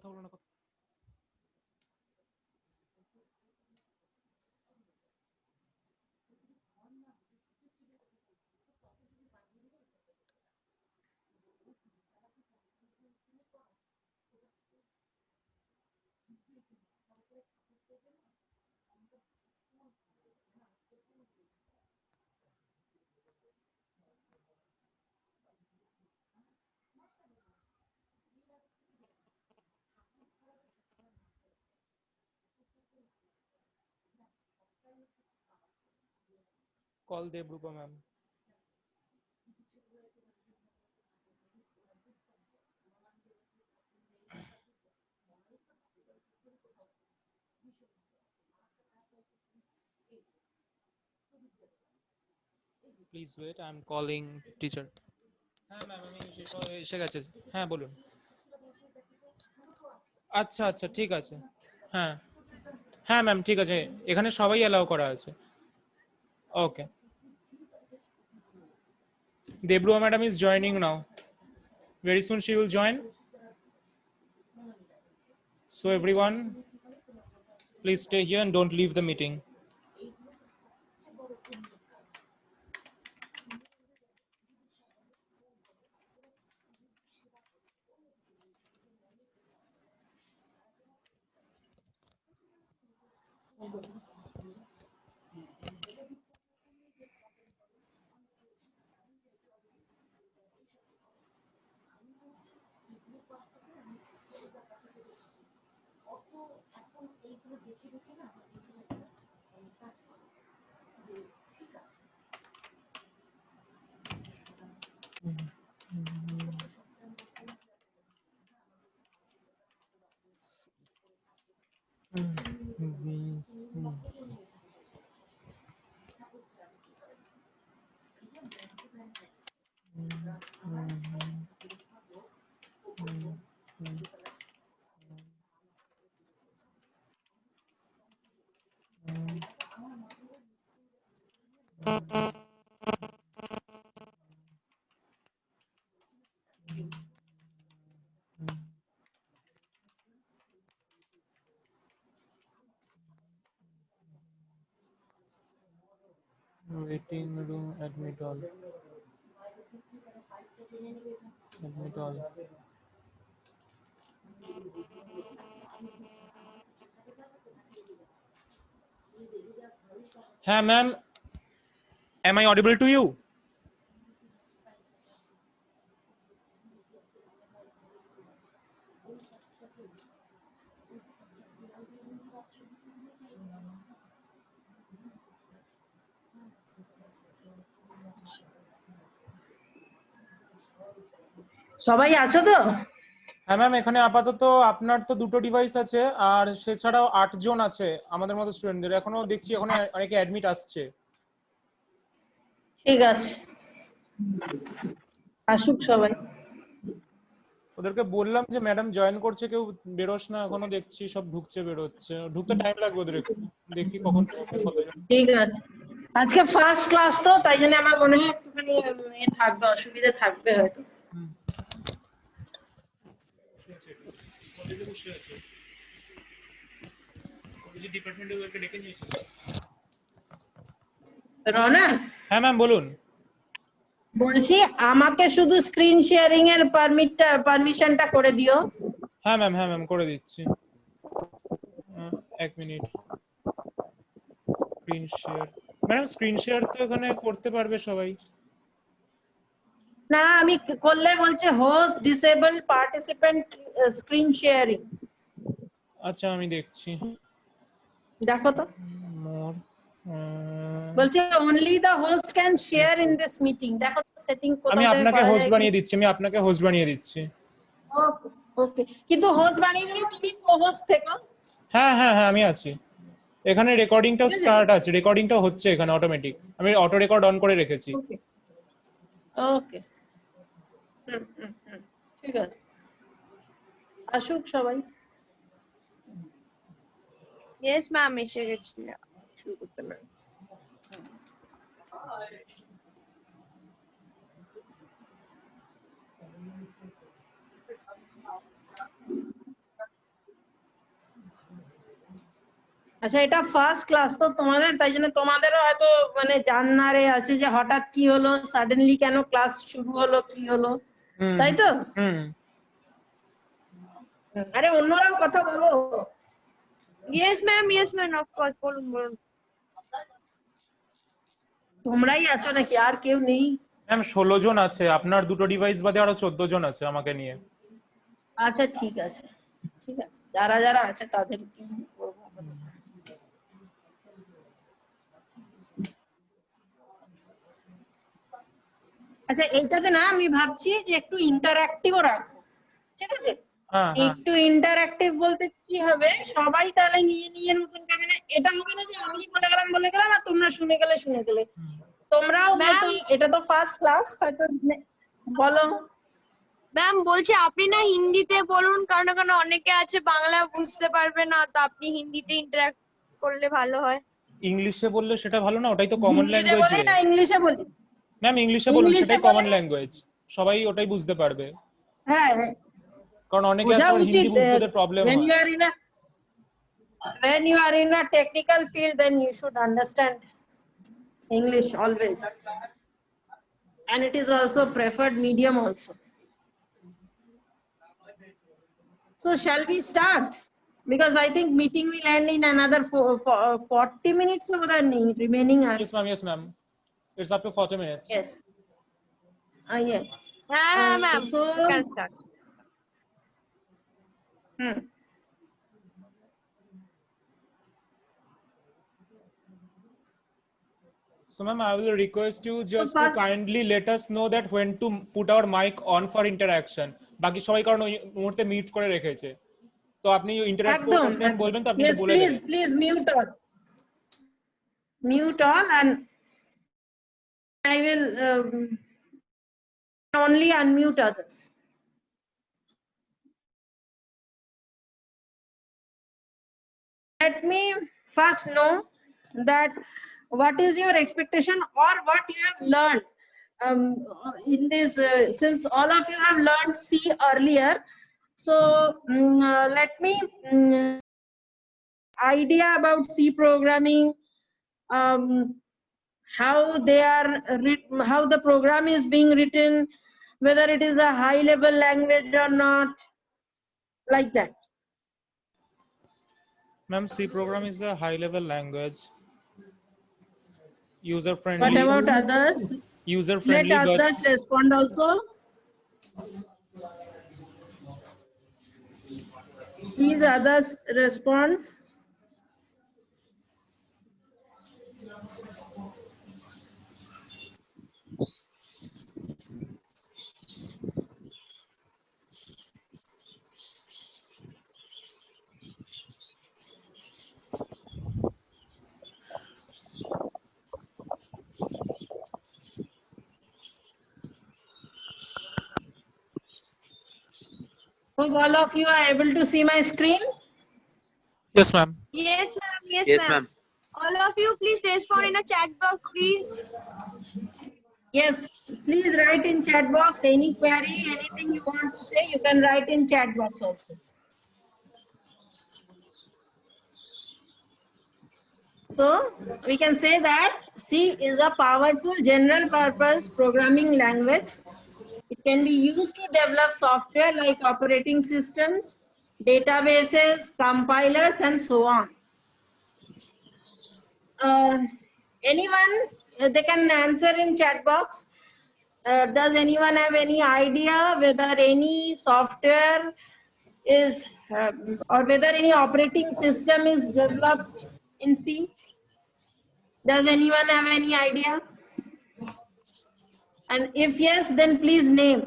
কথা বলো না। Call Devrupa ma'am. Please wait, I'm calling teacher. হ্যাঁ ম্যাম আমি এসে গেছে। হ্যাঁ বলুন। আচ্ছা আচ্ছা ঠিক আছে। হ্যাঁ হ্যাঁ ম্যাম ঠিক আছে, এখানে সবাই অ্যালাউ করা আছে। ওকে। Debrua madam is joining now. Very soon she will join. So everyone, please stay here and don't leave the meeting. Waiting room, admit all. Admit all. হ্যাঁ ma'am, am I audible to you? সবাই আছো তো? হ্যাঁ ma'am, এখানে আপাতত আপনার তো দুটো ডিভাইস আছে, আর সেছাড়াও 8 জন আছে আমাদের মতো স্টুডেন্টদের। এখনো দেখছি এখানে অনেকে অ্যাডমিট আসছে। ঠিক আছে, আসুক সবাই। ওদেরকে বললাম যে ম্যাডাম জয়েন করছে, কেউ বেরোস না, এখনো দেখছি সব ঢুকছে বেরোচ্ছে। ঢুকতে টাইম লাগবে ওদের একটু, দেখি কখন ঢুকে কতজন। ঠিক আছে, আজকে ফার্স্ট ক্লাস তো তাই জন্য আমার মনে হয় একটুখানি থাকবে, অসুবিধা থাকবে হয়তো। রনা, হ্যাঁ ম্যাম বলুন। বলছি আমাকে শুধু স্ক্রিন শেয়ারিং এর পারমিশনটা করে দিও। হ্যাঁ ম্যাম করে দিচ্ছি। এক minute. Screen share, madam screen share তো এখানে করতে পারবে সবাই। না, আমি করলে বলছে host disable participant screen sharing. আচ্ছা আমি দেখছি, দেখো তো। মোর বলছে only the host can share in this meeting. দেখো সেটিং আমি কোথাও থেকে আপনাকে করা হোস্ট যায় বানিয়ে দিচ্ছি, আমি আপনাকে হোস্ট বানিয়ে দিচ্ছি। ওকে ওকে, কিন্তু হোস্ট বানিয়ে দিলে তুমি কো-হোস্ট থেকো। হ্যাঁ আমি আছি এখানে। রেকর্ডিংটাও স্টার্ট আছে, রেকর্ডিংটাও হচ্ছে এখানে অটোমেটিক। আমি অটো রেকর্ড অন করে রেখেছি। ওকে ওকে, ঠিক আছে, আসুক সবাই। ইয়েস ম্যাম, এসে গেছি, শুরু করতে পারি। আচ্ছা, এটা ফার্স্ট ক্লাস তো তোমাদের, তাই জন্য তোমাদেরও হয়তো মানে জানারে আছে যে হঠাৎ কি হলো, সাডেনলি কেন ক্লাস শুরু হলো, কি হলো, হুম তাই তো? হুম আরে অন্যরাও কথা বলো। Yes, ma'am, of course. বলুন বলুন। তোমরাই আছো নাকি, আর কেউ নেই? ম্যাম 16 জন আছে, আপনার দুটো ডিভাইস বাদে আরো 14 জন আছে আমাকে নিয়ে। আচ্ছা ঠিক আছে, ঠিক আছে, যারা যারা আছে তাদের কি করবো? আচ্ছা, এইটাতে না আমি ভাবছি যে একটু ইন্টারঅ্যাক্টিভও রাখবো, ঠিক আছে? হ্যাঁ হ্যাঁ একটু ইন্টারঅ্যাক্টিভ বলতে কি হবে, সবাই তাহলে নিয়ে নিয়ে নতুন করে, মানে এটা হবে না যে আমি বলে গেলাম আর তোমরা শুনে গেলে, তোমরাও হয়তো, এটা তো ফার্স্ট ক্লাস হয়তো, বলো। ম্যাম বলছি আপনি না হিন্দিতে বলুন, কারণ অনেকে আছে বাংলা বুঝতে পারবে না, তো আপনি হিন্দিতে ইন্টারঅ্যাক্ট করলে ভালো হয়। ইংলিশে বললে সেটা ভালো না, ওটাই তো কমন হিন্দিতে ল্যাঙ্গুয়েজ। বলি না ইংলিশে বলি? ম্যাম ইংলিশে বলুন, ইংলিশে সেটাই বলে, কমন ল্যাঙ্গুয়েজ, সবাই ওটাই বুঝতে পারবে। হ্যাঁ হ্যাঁ, কারণ অনেকে বোঝা আছে আবার হিন্দি উচিত। বুঝতে ওদের প্রবলেম when হয়। you are in a when you are in a technical field, then you should understand English always, and it is also preferred medium also. So shall we start? Because I think meeting will end in another 40 minutes over the remaining hour. Yes ma'am, it's up to 40 minutes. Yes. Yeah. হ্যাঁ ma'am, So, can start. So ma'am, I will request you just to first- kindly let us know that when to put our mic on for interaction. বাকি সবাই কারণ ওই মুহূর্তে mute করে রেখেছে, তো আপনি ইন্টারঅ্যাক্ট একদম, করবেন বলবেন তো আপনি yes, একটু বলে please, দেবেন। please mute all, and I will only unmute others. Let me first know that what is your expectation or what you have learned in this, since all of you have learned C earlier. So let me idea about C programming, how they are how the program is being written, whether it is a high level language or not, like that. Ma'am, C program is a high level language, user What friendly, about others? Let but others respond also. Please others respond. Hope all of you are able to see my screen. yes ma'am. Yes ma'am, Yes, yes ma'am. ma'am. All of you please respond in a chat box, please. Yes, please write in chat box any query, anything you want to say, you can write in chat box also. So we can say that C is a powerful general purpose programming language. It can be used to develop software like operating systems, databases, compilers, and so on. Anyone, they can answer in chat box. Does anyone have any idea whether any software is or whether any operating system is developed in C? Does anyone have any idea? And if yes, then please name.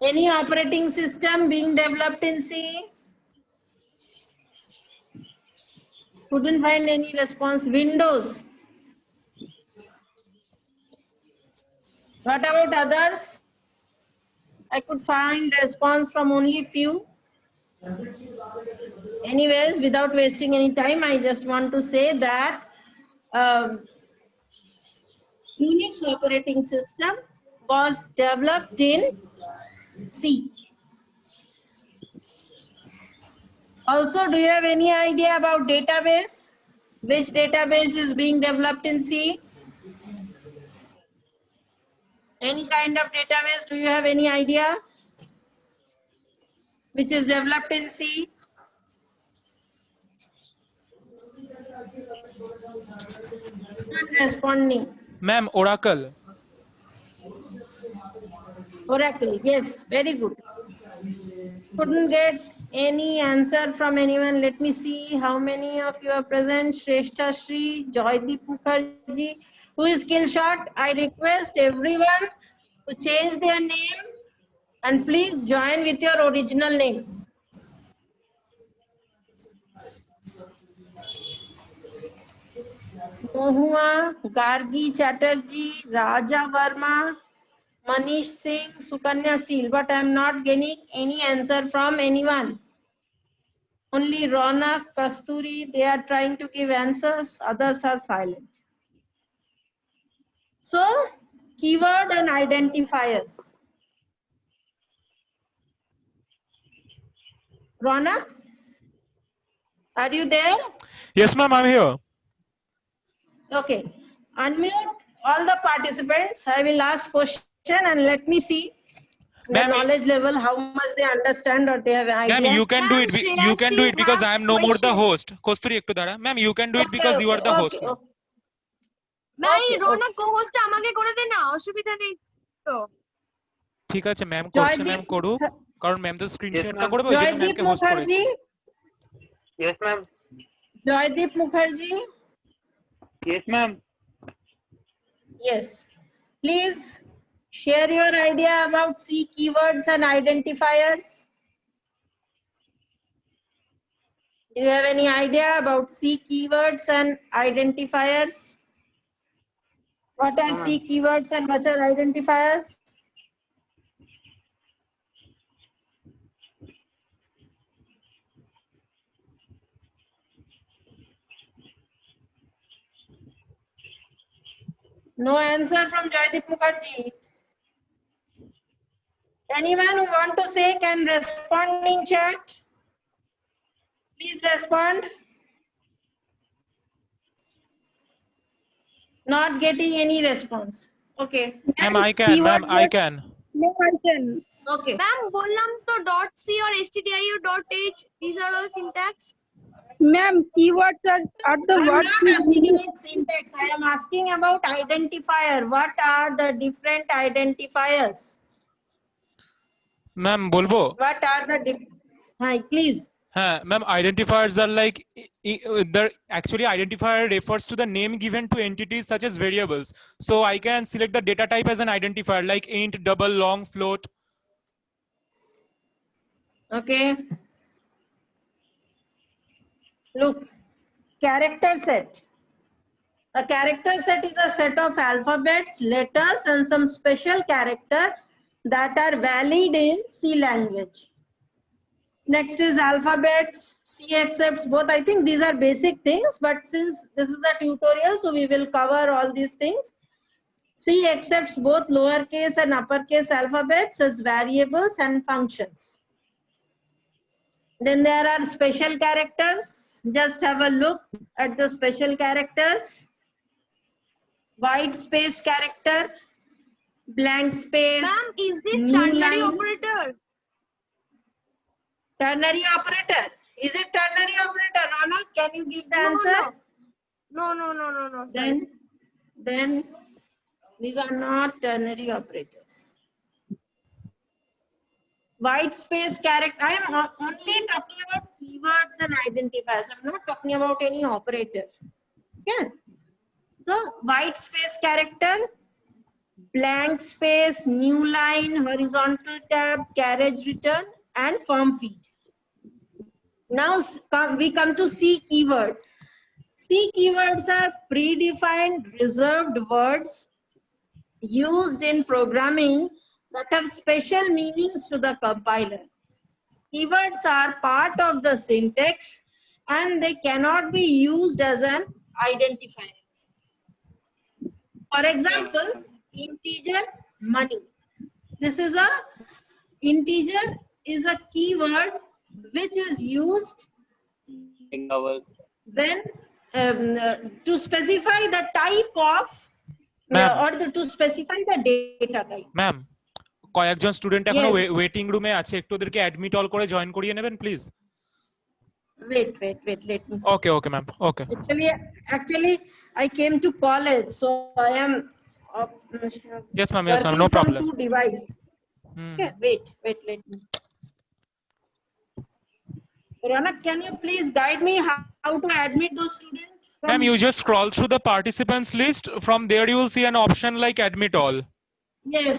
Any operating system being developed in C? Couldn't find any response. Windows. What about others? I could find response from only few. Anyways, without wasting any time, I just want to say that Unix operating system was developed in C. Also, do you have any idea about database? Which database is being developed in C? Any kind of database, do you have any idea? Which is developed in C? Not responding. Ma'am, Oracle. Oracle, yes, very good. Couldn't get any answer from anyone. Let me see how many of you are present. Shrestha Shri, Joydeep Mukherjee. Who is skill shot? I request everyone to change their name and please join with your original name. Mohua, Gargi Chatterjee, Raja Verma, Manish Singh, Sukanya Seal, but I am not getting any answer from anyone. Only Ronak, Kasturi, they are trying to give answers, others are silent. So, keyword and identifiers. Ronak, are you there? Yes, ma'am, I'm here. Okay, unmute all the participants. I will ask question and let me see the Ma'am, knowledge level, how much they understand or they have an idea. Ma'am, you can do Ma'am, it. Shreya You can do Shri it because have I am no more the question. host. Kosturi ekটু দাঁড়া. Ma'am, you can do it because you are the host. ma'am. ভাই Okay, রোনা co-host আমাকে করে দে না, অসুবিধা নেই তো। ঠিক আছে ম্যাম করছে, ম্যাম Joydeep, করুক, কারণ ম্যাম তো স্ক্রিন শেয়ারটা ma'am. করবে, ওই জন্য Joydeep ম্যামকে হোস্ট করেছি। Mukherjee, Yes, ma'am. Joydeep Mukherjee. Yes, ma'am. Yes. Please share your idea about C keywords and identifiers. Do you have any idea about C keywords and identifiers? What are C keywords and what are identifiers? No answer from Joydeep Mukherjee. Anyone who want to say can respond in chat. Please respond. Not getting any response. Okay. Ma'am, I can, ma'am, I can. Okay. Ma'am বললাম তো .c or stdio.h, these are all syntax. Ma'am, keywords are the I am words not we asking use. about syntax. I am asking about identifier. What are the different identifiers? Ma'am বলবো? What are the different? Hi, please. হ্যাঁ ma'am, identifiers are like the actually identifier refers to the name given to entities such as variables. So I can select the data type as an identifier like int, double, long, float. Okay. Look, character set. A character set is a set of alphabets, letters, and some special character that are valid in C language. Next is alphabets. C accepts both. I think these are basic things, but since this is a tutorial, so we will cover all these things. C accepts both lowercase and uppercase alphabets as variables and functions. Then there are special characters. Just have a look at the special characters. White space character, blank space, ma'am is this new ternary line. operator? Ternary operator. Is it ternary operator? Ronak, can you give the No, answer? no. No. Sorry. Then these are not ternary operators. White space character. I am only talking about keywords and identifiers. I'm not talking about any operator. Yeah. So white space character, blank space, new line, horizontal tab, carriage return, and form feed. Now we come to C keyword. C keywords are predefined reserved words used in programming that have special meanings to the compiler. Keywords are part of the syntax and they cannot be used as an identifier. For example, integer money. This is a integer is a keyword which is used Then to specify the type of Ma'am. to specify the data type. Ma'am কয়েকজন student এখনো Yes. Waiting রুমে আছে, একটু ওদেরকে admit all করে join করিয়ে নেবেন please. Wait, let me see. Okay okay ma'am, okay. Actually, I came to college, so I am. Yes, ma'am, working no from problem. 2 device. Okay, wait, let me. Ronak, can you please guide me how to admit those students? Ma'am, you just scroll through the participants list. From there you will see an option like admit all. Yes.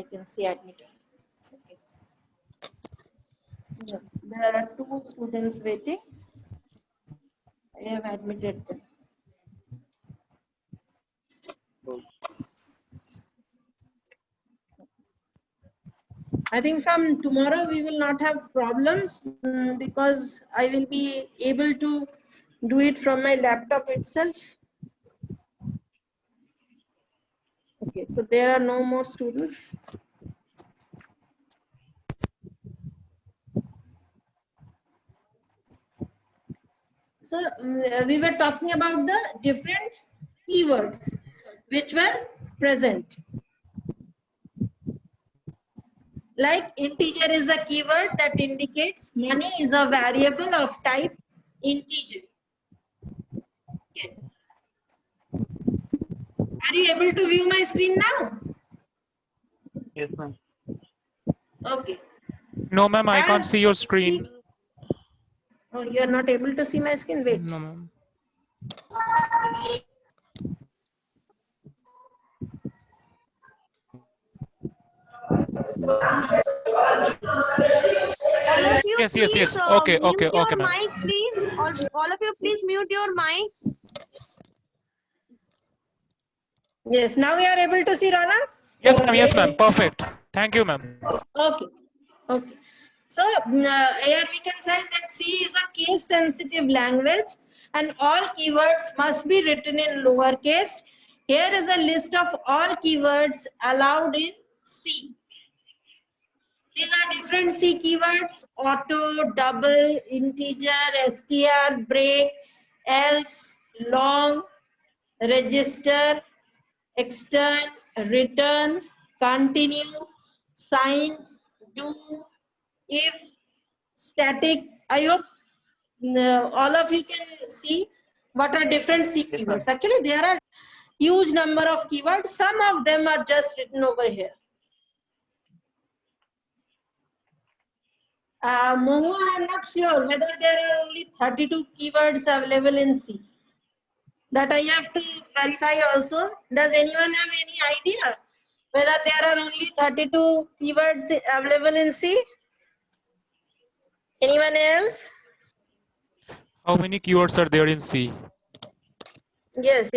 I can see admit. Okay. Yes, there are 2 students waiting. I have admitted them. I think from tomorrow we will not have problems because I will be able to do it from my laptop itself. Okay, so there are no more students. So we were talking about the different keywords which were present. Like integer is a keyword that indicates money is a variable of type integer. Okay. Are you able to view my screen now? Yes, ma'am. Okay. No, ma'am, I can't As see your screen. Oh, you are not able to see my screen? Wait. No, ma'am. All of you, Yes. please, Okay, mute your ma'am. mic, please. All of you, please mute your mic. Yes, now we are able to see Rana? Yes, ma'am. Perfect. Thank you, ma'am. Okay. So here we can say that C is a case sensitive language and all keywords must be written in lowercase. Here is a list of all keywords allowed in C. These are different C keywords: auto, double, integer, str, break, else, long, register, extern, return, continue, sign, do, if, static. I hope all of you can see what are different C keywords. Actually, there are huge number of keywords. Some of them are just written over here. Momo, I am not sure whether there are only 32 keywords available in C. That I have to verify also. Does anyone have any idea whether there are only 32 keywords available in C? Anyone else? How many keywords are there in C? Yes.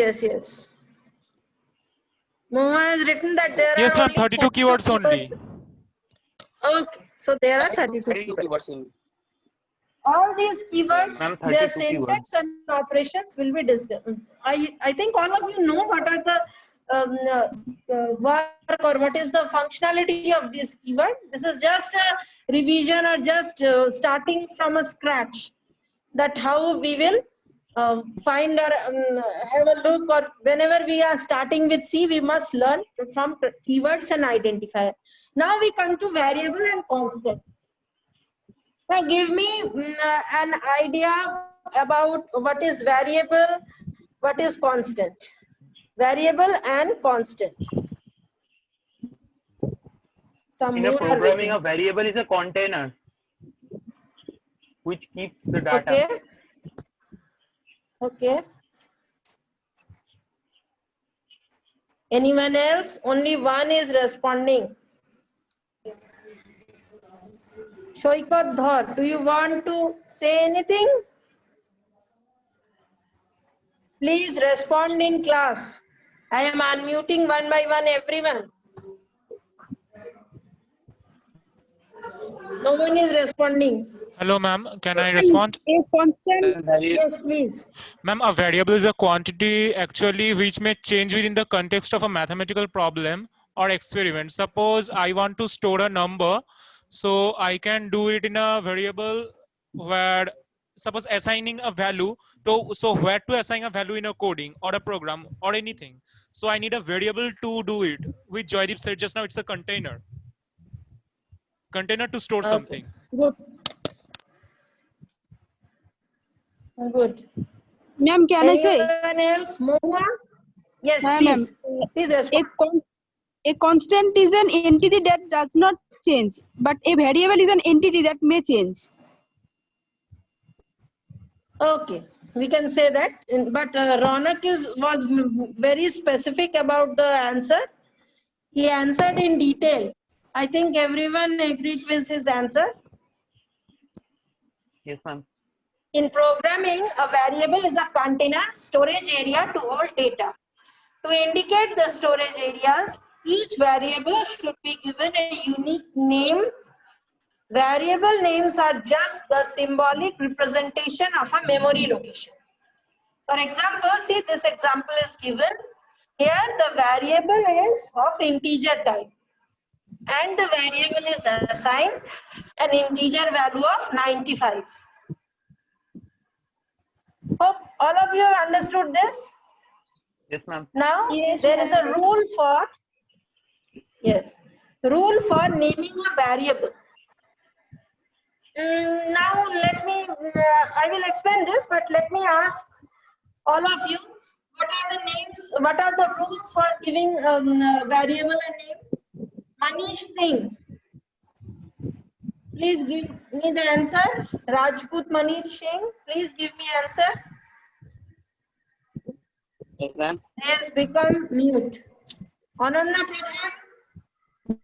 Momo has written that there Yes, are ma'am, only 32 keywords only. Okay, so there are 32 keywords. All these keywords, Ma'am, their 32 syntax and operations will be discussed. I think all of you know what are the work or what is the functionality of this keyword. This is just a revision or just starting from a scratch. That how we will find or have a look, or whenever we are starting with C, we must learn from keywords and identifier. Now we come to variable and constant. Now give me an idea about what is variable, what is constant. Variable and constant. Some In a more are programming, written. a variable is a container which keeps the data. Okay. Anyone else? Only one is responding. Shoikat Dhar, do you want to say anything? Please respond in class. I am unmuting one by one everyone. No one is responding. Hello, ma'am. Can I respond? A constant. Yes, please. Ma'am, a variable is a quantity actually which may change within the context of a mathematical problem or experiment. Suppose I want to store a number, so I can do it in a variable where suppose assigning a value to, so where to assign a value in a coding or a program or anything. So I need a variable to do it. Which Joydeep said just now, it's a container. Container to store Okay. something. Good. Good. Ma'am, can I say? Anyone else? Moha? Yes, Ma'am, please. Please A, respond. a constant is an entity that does not change, but a variable is an entity that may change. Okay, we can say that. But Ronak was very specific about the answer. He answered in detail. I think everyone agreed with his answer. Yes, ma'am. In programming, a variable is a container, storage area to hold data. To indicate the storage areas, each variable should be given a unique name. Variable names are just the symbolic representation of a memory location. For example, see this example is given. Here the variable is of integer type and the variable is assigned an integer value of 95. Hope all of you have understood this. Yes, ma'am. Now Yes, there is a ma'am. rule for naming a variable. Now let me I will explain this, but let me ask all of you, what are the names, what are the rules for giving variable a name? Manish Singh, please give me the answer. Rajput Manish Singh, please give me answer. Yes, ma'am. He has become mute. Ananya Pradhan,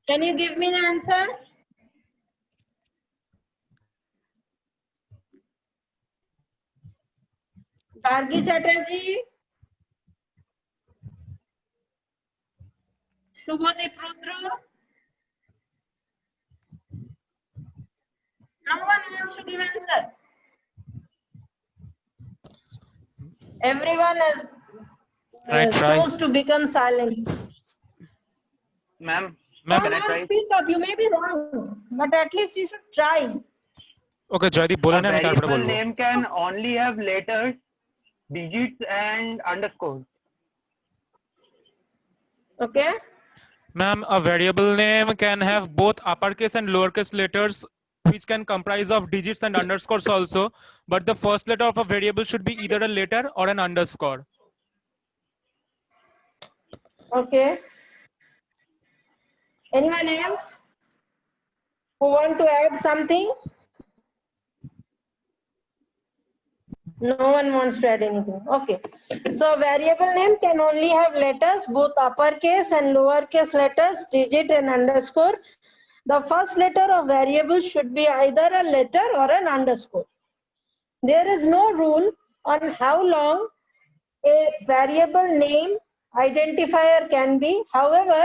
can you give me the answer? Gargi Chatterjee, Shubhadeep Rudra. No one wants to give answer. Everyone has chose to become silent. Ma'am, Ma'am. can I Come on, try? speak up. You may be wrong, but at least you should try. Okay, Joydeep বলে A নে আমি তারপরে variable বলবো। name can only have letters, digits, and underscores. Okay. Ma'am, a variable name can have both uppercase and lowercase letters, which can comprise of digits and underscores also. But the first letter of a variable should be either a letter or an underscore. Okay. Anyone else who want to add something? No one wants to add anything. Okay. So variable name can only have letters, both uppercase and lowercase letters, digit and underscore. The first letter of variable should be either a letter or an underscore. There is no rule on how long a variable name identifier can be. However,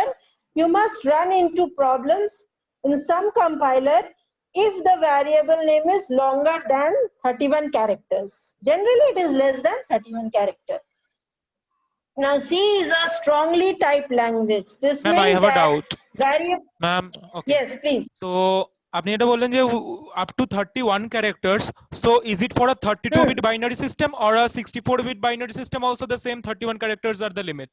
you must run into problems in some compiler if the variable name is longer than 31 characters. Generally, it is less than 31 characters. Now, C is a strongly typed language. This Ma'am, I means have a that doubt. variable. Ma'am, okay. Yes, please. So আপনি এটা বললেন যে up to 31 characters. So is it for a 32-bit binary system or a 64-bit binary system also the same 31 characters are the limit?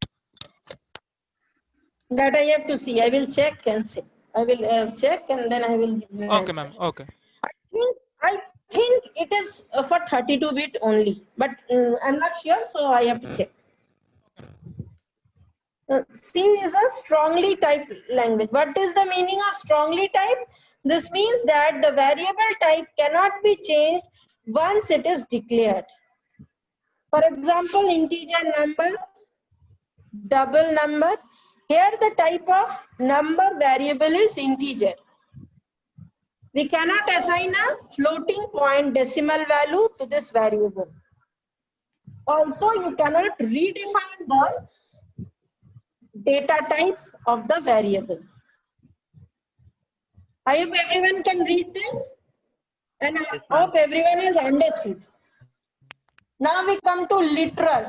That I have to see. I will check and see. I will check and then I will give you an Okay, answer. ma'am. Okay. I think it is for 32-bit only, but I'm not sure, so I have to check. C is a strongly typed language. What is the meaning of strongly typed? This means that the variable type cannot be changed once it is declared. For example, integer number, double number. Here the type of number variable is integer. We cannot assign a floating point decimal value to this variable. Also, you cannot redefine the data types of the variable. I hope everyone can read this and I hope everyone has understood. Now we come to literal.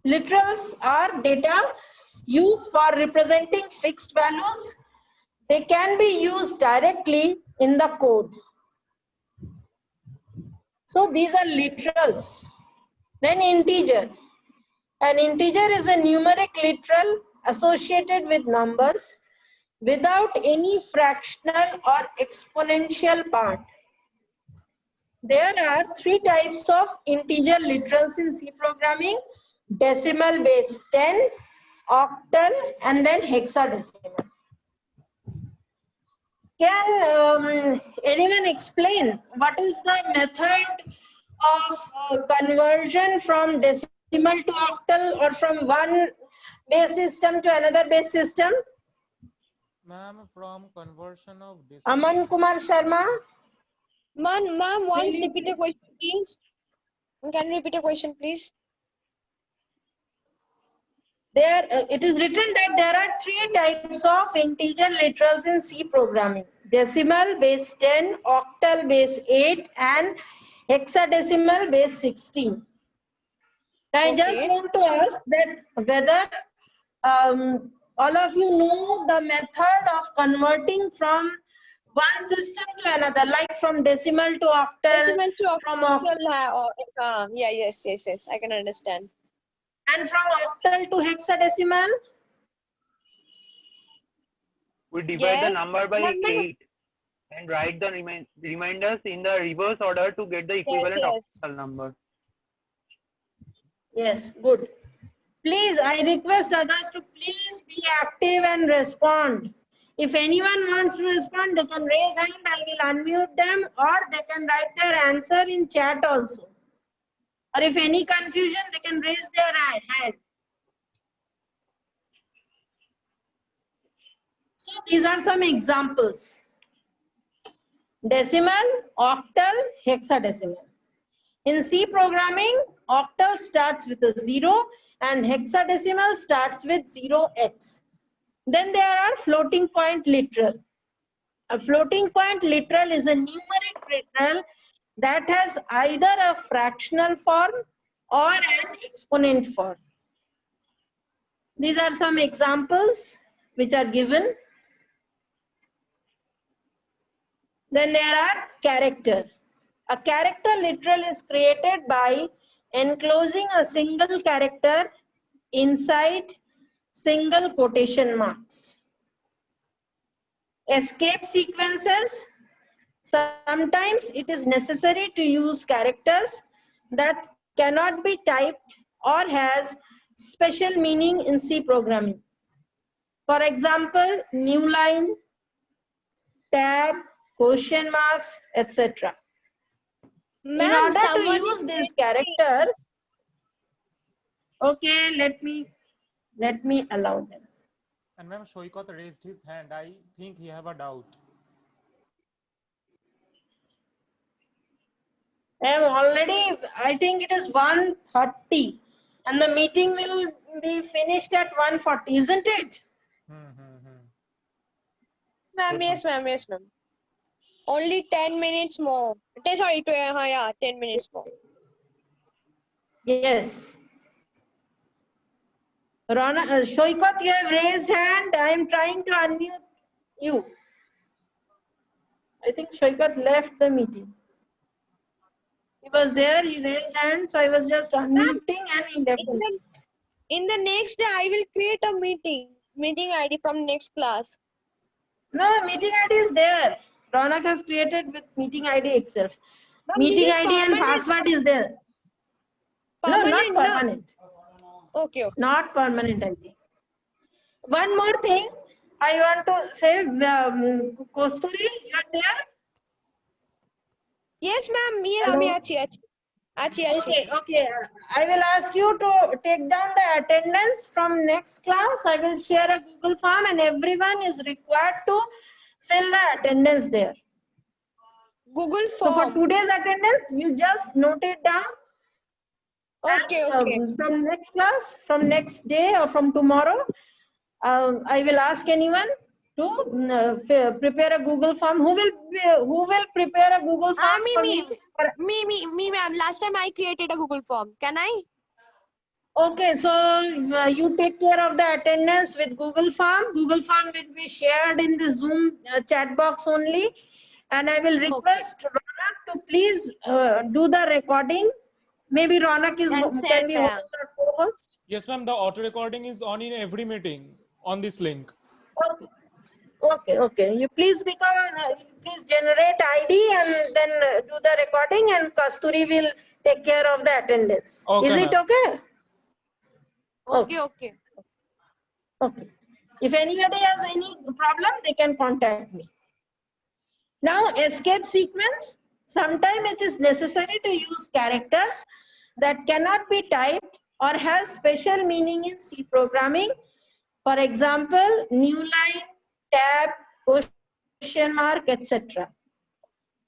Literals are data used for representing fixed values. They can be used directly in the code. So these are literals. Then integer. An integer is a numeric literal associated with numbers without any fractional or exponential part. There are three types of integer literals in C programming: decimal base 10, octal, and then hexadecimal. Can anyone explain what is the method of conversion from decimal to octal, or from one base system to another base system? Ma'am, from conversion of this. Aman Kumar Sharma. Ma'am, once repeat a question, please. Can you repeat a question, please? There, it is written that there are three types of integer literals in C programming: decimal base 10, octal base 8, and hexadecimal base 16. I just Okay. want to ask that whether all of you know the method of converting from one system to another, like from decimal to octal, Decimal to from octal, yeah, yes, I can understand. and from octal to hexadecimal. We divide the Yes. number by Ma'am, 8 and write the reminders in the reverse order to get the equivalent yes. octal number. Yes, good. Please, I request others to please be active and respond. If anyone wants to respond, they can raise hand, I will unmute them, or they can write their answer in chat also. Or if any confusion, they can raise their hand. So these are some examples: decimal, octal, hexadecimal. In C programming, octal starts with a 0 and hexadecimal starts with 0x. Then there are floating point literal. A floating point literal is a numeric literal that has either a fractional form or an exponent form. These are some examples which are given. Then there are character. A character literal is created by enclosing a single character inside single quotation marks. Escape sequences. Sometimes it is necessary to use characters that cannot be typed or has special meaning in C programming. For example, new line, tab, question marks, etc. In Ma'am, order to someone use is these characters, okay, let me allow them. And ma'am, Shoikat raised his hand. I think he have a doubt. I am already, I think it is 1:30 and the meeting will be finished at 1:40, isn't it? Ma'am, yes, ma'am. Only 10 minutes more. Sorry, 10 minutes more. Yes. Rana, Shoikat, you have raised hand. I am trying to unmute you. I think Shoikat left the meeting. He was there, he raised hand, so I was just unmuting and he left the meeting. In the next day, I will create a meeting ID from next class. No, meeting ID is there. Ronak has created with meeting ID itself. Ma'am, Meeting this is ID and permanent. password is there. No, not Permanent, na? permanent. Okay. Not permanent ID. One more thing I want to say, Kosturi, you are there? Yes, ma'am. Hello? Okay. I will ask you to take down the attendance from next class. I will share a Google form and everyone is required to fill the attendance there. Google So form. for today's attendance, you just note it down. Okay. And, from next class, from next day or from tomorrow, I will ask anyone to prepare a Google form. Who will prepare a Google form for me? Me, ma'am. Last time I created a Google form. Can I? Okay, so you take care of the attendance with Google form. Google form will be shared in the Zoom chat box only. And I will request Ronak to please do the recording. Maybe Ronak is And can send be them. host or co-host. Yes, ma'am. The auto recording is on in every meeting on this link. Okay. Okay. You please please generate ID and then do the recording, and Kasturi will take care of the attendance. Okay, Is it ma'am. okay? Okay. Okay. If anybody has any problem, they can contact me. Now, escape sequence. Sometimes it is necessary to use characters that cannot be typed or have special meaning in C programming. For example, new line, tab, question mark, etc.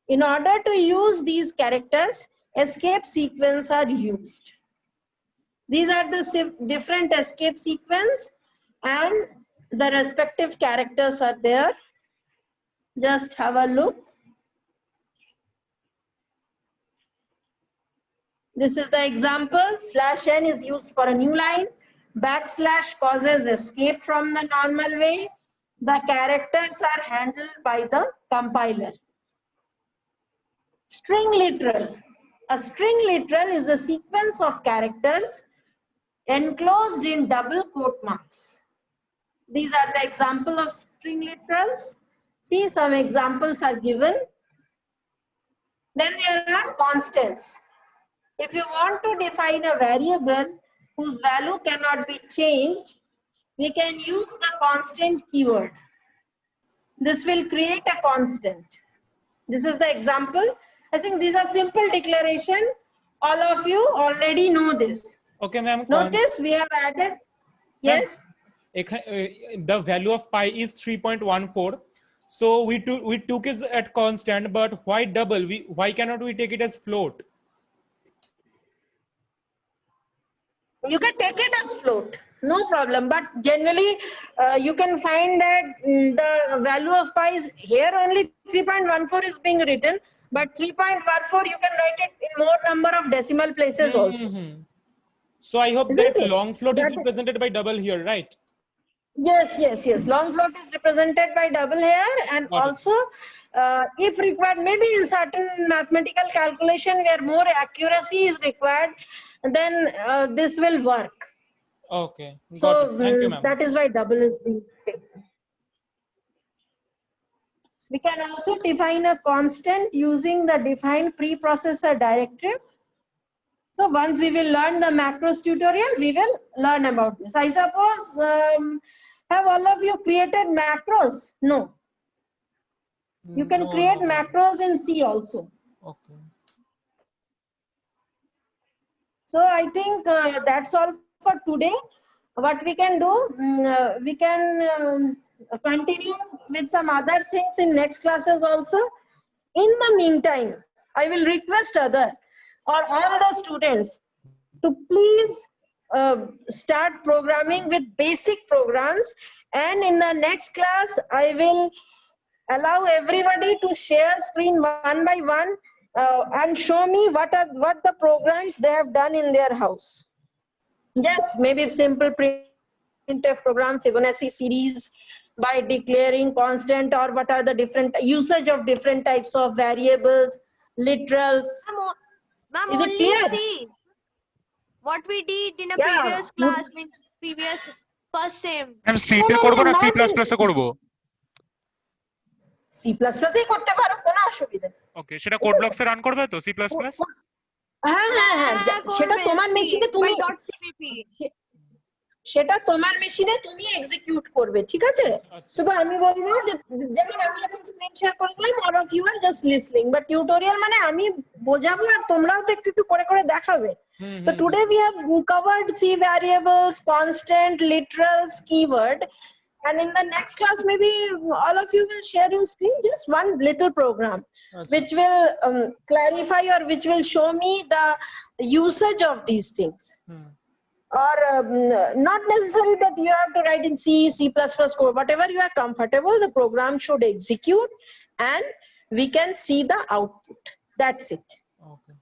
In order to use these characters, escape sequence are used. These are the different escape sequence, and the respective characters are there. Just have a look. This is the example. /n is used for a new line. / causes escape from the normal way. The characters are handled by the compiler. String literal. A string literal is a sequence of characters enclosed in double quote marks. These are the example of string literals. See, some examples are given. Then there are constants. If you want to define a variable whose value cannot be changed, we can use the constant keyword. This will create a constant. This is the example. I think these are simple declaration. All of you already know this. Okay, ma'am. Notice we have added, yes? The value of pi is 3.14. So we took it at constant, but why double? Why cannot we take it as float? You can take it as float, no problem. But generally, you can find that the value of pi is here only 3.14 is being written, but 3.14 you can write it in more number of decimal places also. So I hope Isn't that it? long float is That is- represented by double here, right? Yes. Long float is represented by double here, and Got it. also if required, maybe in certain mathematical calculation where more accuracy is required, then this will work. Okay. Got So it. Thank you, ma'am. that is why double is being taken. We can also define a constant using the defined preprocessor directive. So once we will learn the macros tutorial, we will learn about this. I suppose, have all of you created macros? No. You can No, create no, ma'am. macros in C also. Okay. So I think that's all for today. What we can do, we can continue with some other things in next classes also. In the meantime, I will request all the students to please start programming with basic programs, and in the next class I will allow everybody to share screen one by one and show me what the programs they have done in their house. Yes, maybe simple printf program, Fibonacci series by declaring constant, or what are the different usage of different types of variables, literals. Ma'am, Is it only clear? C. What we did in a Yeah. previous class means previous first sem. Ma'am সি No, তে no, করব no, না সি not plus in- প্লাসে করব? C++ এই করতে পারো, কোনো অসুবিধা নেই। ওকে, সেটা কোড ব্লকসে রান করবে তো সি প্লাস প্লাস? হ্যাঁ, সেটা তোমার মেশিনে তুমি .cpp সেটা তোমার মেশিনে তুমি এক্সিকিউট করবে, ঠিক আছে? শুধু আমি বলবো যে যেমন আমি এখন স্ক্রিন শেয়ার করে দিলাম, all of you are just listening, but tutorial মানে আমি বোঝাবো আর তোমরাও তো একটু একটু করে করে দেখাবে। So today we have covered C variables, constant, literals, keyword, and in the next class maybe all of you will share your screen, just one little program which will clarify or which will show me the usage of these things. Or not necessary that you have to write in C, C++ code, whatever you are comfortable, the program should execute and we can see the output. That's it. Okay.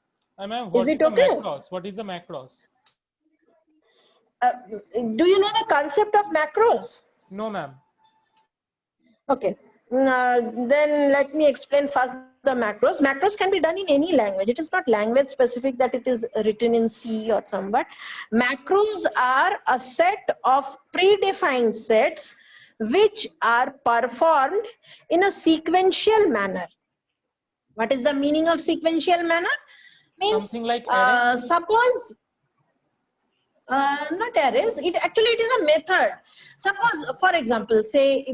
Ma'am, what Is is it the okay? macros? What is the macros? Do you know the concept of macros? No, ma'am. Okay. Then let me explain first the macros. Macros can be done in any language. It is not language specific that it is written in C or some, but macros are a set of predefined sets which are performed in a sequential manner. What is the meaning of sequential manner? Means Something like arrays? suppose not arrays, it is a method. Suppose, for example, say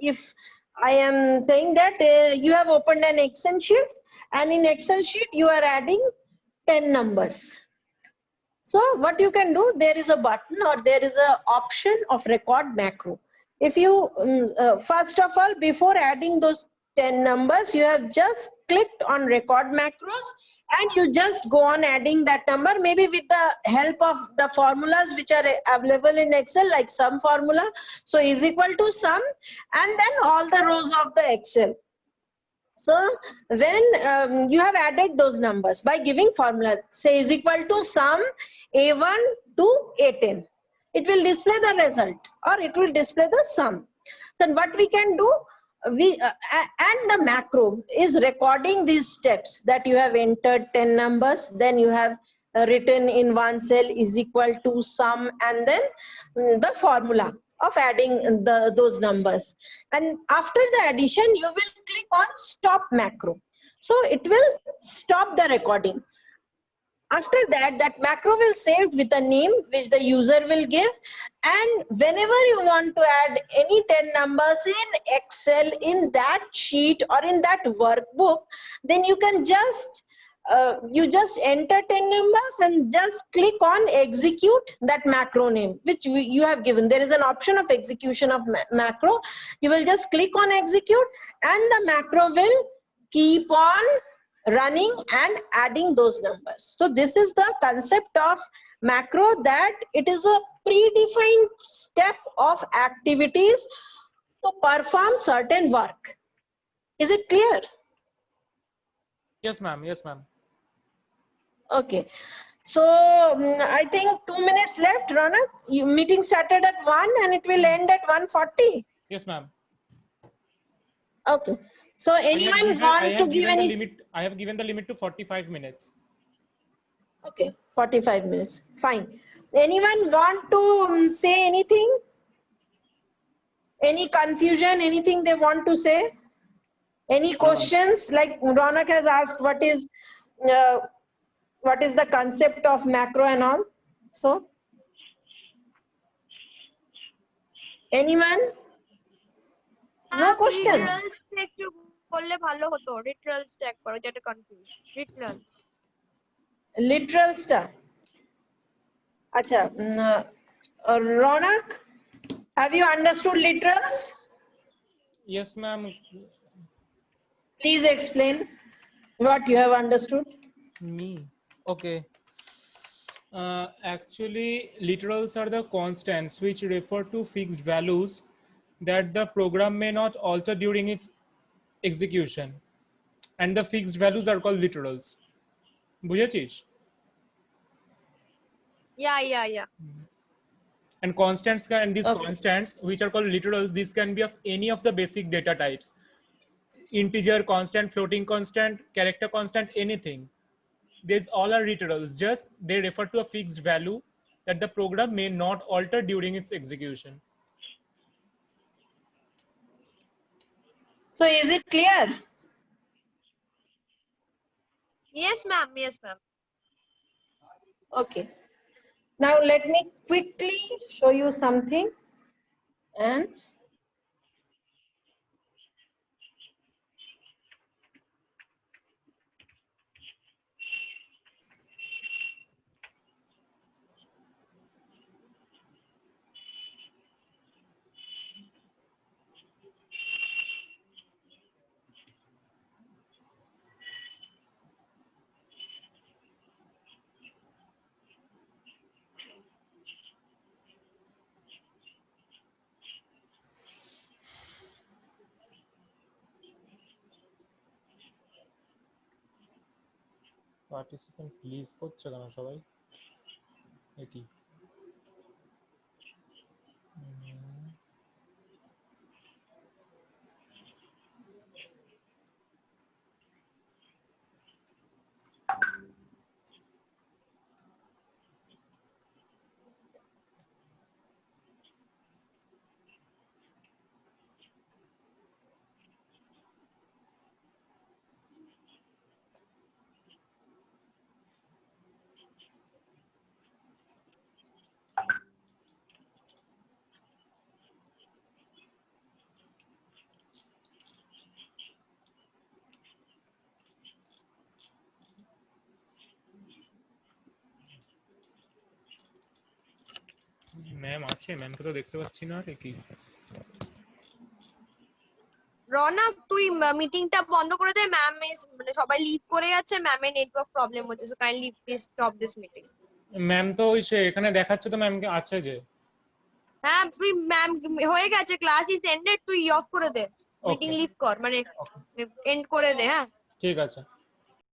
if I am saying that you have opened an Excel sheet, and in Excel sheet you are adding 10 numbers. So what you can do, there is a button or there is a option of record macro. If you first of all, before adding those 10 numbers, you have just clicked on record macros, and you just go on adding that number, maybe with the help of the formulas which are available in Excel, like sum formula. So is equal to sum, and then all the rows of the Excel. So when you have added those numbers by giving formula, say is equal to sum A1 to A10, it will display the result, or it will display the sum. So what we can do, and the macro is recording these steps that you have entered 10 numbers, then you have written in one cell is equal to sum, and then the formula of adding those numbers. And after the addition, you will click on stop macro. So it will stop the recording. After that, that macro will save with a name which the user will give. And whenever you want to add any 10 numbers in Excel, in that sheet or in that workbook, then you can just you just enter 10 numbers and just click on execute that macro name which you have given. There is an option of execution of macro. You will just click on execute, and the macro will keep on running and adding those numbers. So this is the concept of macro, that it is a predefined step of activities to perform certain work. Is it clear? Yes, ma'am. Yes, ma'am. Okay. So I think 2 minutes left, Ronak. Your meeting started at 1 and it will end at 1:40. Yes, ma'am. Okay. So anyone want to give any? I have given the limit to 45 minutes. Okay, 45 minutes. Fine. Anyone want to say anything? Any confusion? Anything they want to say? Any questions? Like Ronak has asked, what is the concept of macro and all? So, anyone? No questions. Literals একটু বললে ভালো হতো। Literals টা একবার যেটা confuse. Literals. Literal stuff. Acha, Ronak, have you understood literals? Yes, ma'am. Please explain what you have understood. Me. Okay. Actually, literals are the constants which refer to fixed values that the program may not alter during its execution. And the fixed values are called literals. বুঝেছিস? Yeah. And constants and these constants which are called literals, this can be of any of the basic data types. Integer constant, floating constant, character constant, anything. These all are literals, just they refer to a fixed value that the program may not alter during its execution. So is it clear? Yes, ma'am. Yes, ma'am. Okay. Now let me quickly show you something. And Participant leave করছে কেন সবাই? একি ma'am আছে, ম্যামকে তো দেখতে পাচ্ছি না রে কি। রনা তুই মিটিংটা বন্ধ করে দে, ম্যাম মানে সবাই লিভ করে যাচ্ছে, ম্যামের নেটওয়ার্ক প্রবলেম হচ্ছে, so kindly please stop this meeting. Ma'am তো ওই সে এখানে দেখাচ্ছে তো ম্যাম আছে যে। হ্যাঁ তুই ম্যাম হয়ে গেছে, ক্লাস ইজ এন্ডেড, তুই অফ করে দে, মিটিং ওকে লিভ কর, মানে এন্ড করে দে। হ্যাঁ ঠিক আছে।